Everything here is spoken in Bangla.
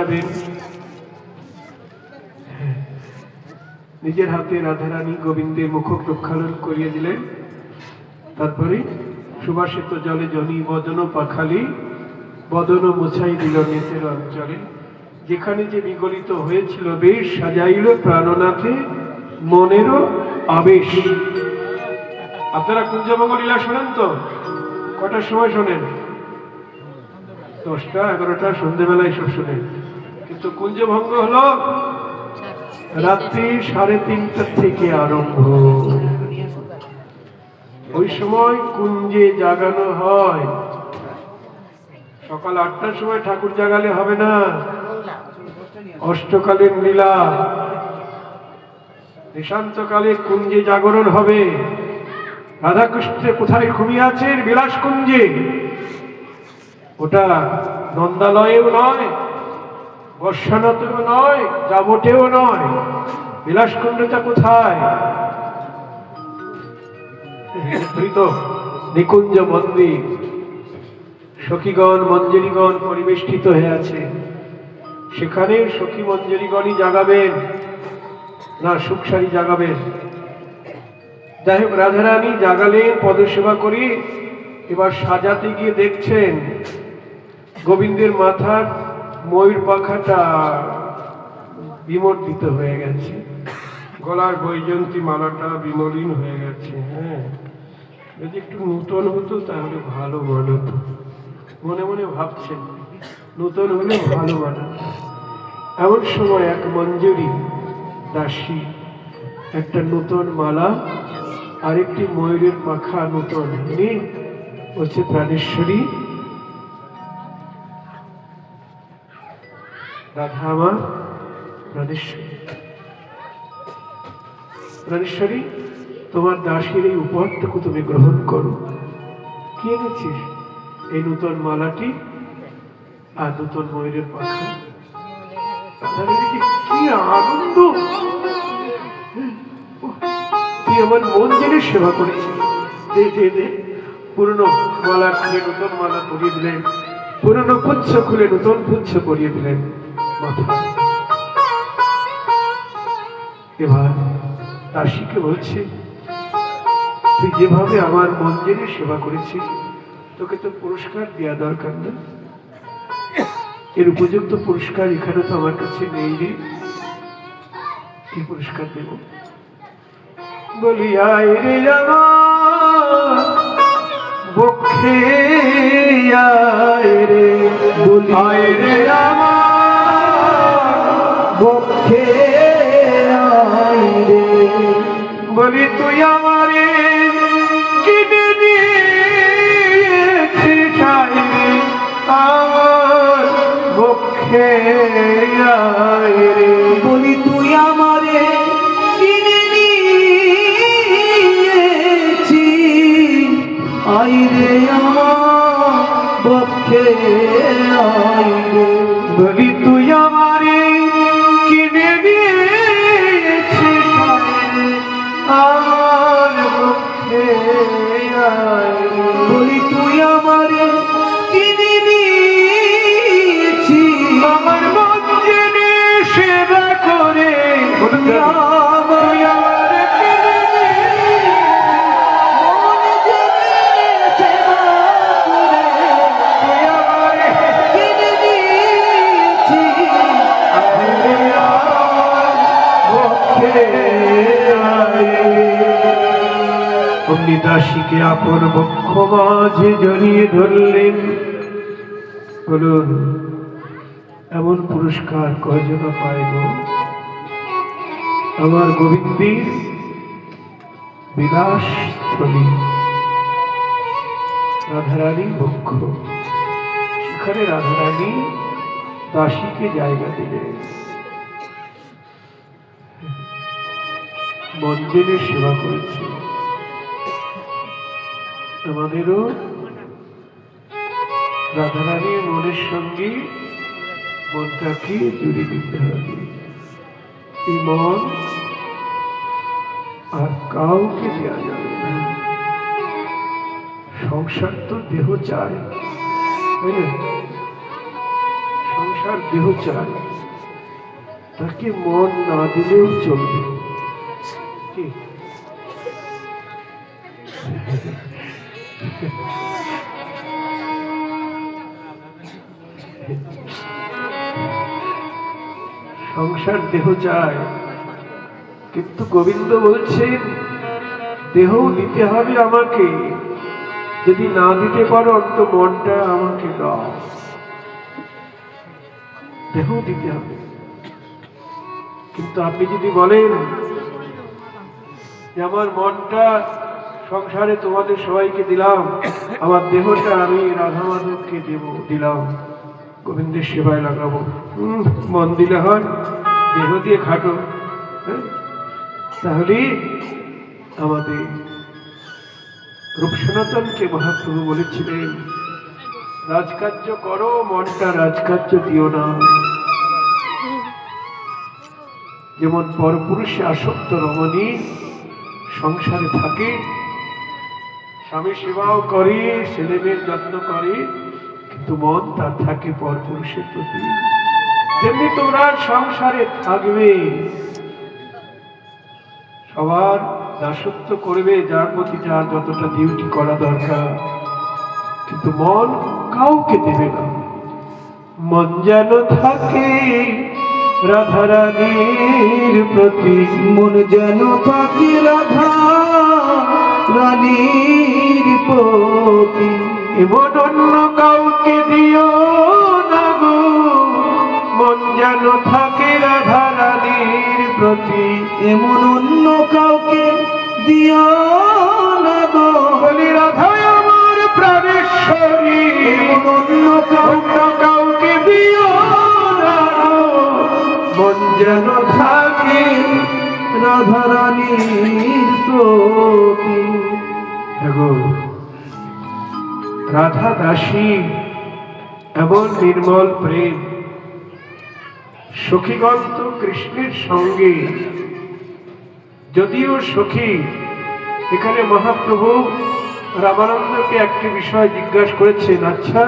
সাজাবেন। নিজের হাতে রাধারানী গোবিন্দের মুখ প্রক্ষালন করিয়ে দিলেন। তারপরে সুবাসিত জলে জনি বদন পাখালি বদন মুছাই দিল নেতের অঞ্চলে। যেখানে যে বিগলিত হয়েছিল বেশ সাজাইল প্রাণনাথে মনেরও আবেশ। আপনারা কুঞ্জভঙ্গ লীলা শোনেন তো? কটার সময় শোনেন? 10টা 11টা সন্ধ্যেবেলায় সব শোনেন। কিন্তু কুঞ্জভঙ্গ হলো রাত্রি 3:30 থেকে আরম্ভ। ওই সময় কুঞ্জে জাগানো হয়। সকাল 8টার সময় ঠাকুর জাগালে হবে না। অষ্টকালীন লীলা, নিশান্তকালে কুঞ্জে জাগরণ হবে। রাধাকৃষ্ণের কোথায় ঘুমিয়ে আছেন? বিলাস কুঞ্জে। ওটা নন্দালয়েও নয়, বর্ষানাতেও নয়, যাবটেও নয়। বিলাস কুঞ্জটা কোথায়? নিকুঞ্জ মন্দির। সখীগণ মঞ্জরীগণ পরিবেষ্টিত হয়ে আছে। সেখানে সখী মঞ্জরীগণই জাগাবেন না সুখসারী জাগাবেন? যাই হোক, রাধারানী জাগালেন পদসেবা করি। এবার সাজাতে গিয়ে দেখছেন গোবিন্দের মাথার ময়ূর পাখাটা বিমর্দিত হয়ে গেছে, গলার বৈজন্তী মালাটা বিমলিন হয়ে গেছে। হ্যাঁ, যদি একটু নূতন হতো তাহলে ভালো মানাতো। মনে মনে ভাবছেন নূতন হলে ভালো মানাতো। এমন সময় এক মঞ্জুরি দাসী একটা নূতন মালা আর একটি ময়ূরের পাখা নূতন নিয়ে বলছে, প্রাণেশ্বরী, রাধা আমার প্রাণেশ্বরী, প্রাণেশ্বরী, তোমার দাসীর এই উপহারটুকু তুমি গ্রহণ করো। কি এনেছিস? এই নূতন মালাটি আর নূতন ময়ূরের পাখা। কি আনন্দ! তুই আমার মন জেনে সেবা করেছিস। দে দে দে। পুরনো মালা খুলে নূতন মালা পরিয়ে দিলেন, পুরনো পুচ্ছ খুলে নূতন পুচ্ছ পরিয়ে দিলেন মাথা। এবার দাসীকে বলছে, তুই যেভাবে আমার মন জেনে সেবা করেছিস, তোকে তো পুরস্কার দেওয়া দরকার না? এর উপযুক্ত পুরস্কার এখানে তো আমার কাছে নেই রে। কি পুরস্কার দেব? বলি, আয় রে আমার বক্ষে, আয় রে, বলি আয় রে আমার বক্ষে, আয় রে, বলি তুই আমারে কিনে দিয়েছিস, আমার বক্ষে, আয় রে, বলি তুই আমারে কিনে নিয়েছিস, আয় রে আমার বক্ষে, আয় রে, বলি তুই আমারে কিনে দিয়েছিস, আমার বক্ষে, আয় রে, বলি তুই আমারে কিনে নিয়েছিস, আমার মন জেনে সেবা করে, তুই আমারে অমনি দাসীকে আপন বক্ষ মাঝে জড়িয়ে ধরলেন। বলুন, এমন পুরস্কার কয়জন পাইব? আমার গোবিন্দের বিলাসস্থলী রাধারানীর বক্ষ, সেখানে রাধারানী দাসীকে জায়গা দিলেন। মঞ্জেনের সেবা করেছে। আমাদেরও রাধারানীর মনের সঙ্গে মনটাকে জুড়ে দিতে হবে। এই মন আর কাউকে দেওয়া যাবে না। সংসার তো দেহ চায়, সংসার দেহ চায়, তাকে মন না দিলেও চলবে। কি সংসার দেহ চায়, কিন্তু গোবিন্দ বলছেন দেহ দিতে হবে আমাকে, যদি না দিতে পারো অন্ত মনটা আমাকে দাও। দেহ দিতে হবে, কিন্তু আপনি যদি বলেন যে আমার মনটা সংসারে তোমাদের সবাইকে দিলাম, আমার দেহটা আমি রাধা মাধবকে দিলাম, গোবিন্দের সেবায় লাগাবো, মন দিলে হয়? দেহ দিয়ে খাটো। হ্যাঁ, তাহলে আমাদের রূপ সনাতনকে মহাপ্রভু বলেছিলেন রাজকার্য করো, মনটা রাজকার্য দিও না। যেমন পরপুরুষে আসক্ত রমণী সংসারে থাকে, স্বামী সেবাও করে, ছেলেমেয়ের যত্ন করে, কিন্তু মন তার থাকে পরপুরুষের প্রতি, তেমনি তোমরা সংসারে থাকবে, সবার দাসত্ব করবে, যার প্রতি যার যতটা ডিউটি করা দরকার, কিন্তু মন কাউকে দেবে না। মন যেন থাকে রাধা রানীর প্রতি, মন যেন থাকে রাধা রানীর প্রতি, এমন অন্য কাউকে দিও না গো। মন যেন থাকে রাধা রানীর প্রতি, এমন অন্য কাউকে দিও না গো। বলি রাধা আমার প্রাণেশ্বরী, এমন অন্য কাউকে দিও না গো। মন যেন থাকে রাধা রানীর প্রতি। দেখো রাধা দাসী এমন নির্মল প্রেম, সখীগণ তো কৃষ্ণের সঙ্গে, যদিও সখী, এখানে মহাপ্রভু রামানন্দকে একটি বিষয় জিজ্ঞাসা করেছেন, আচ্ছা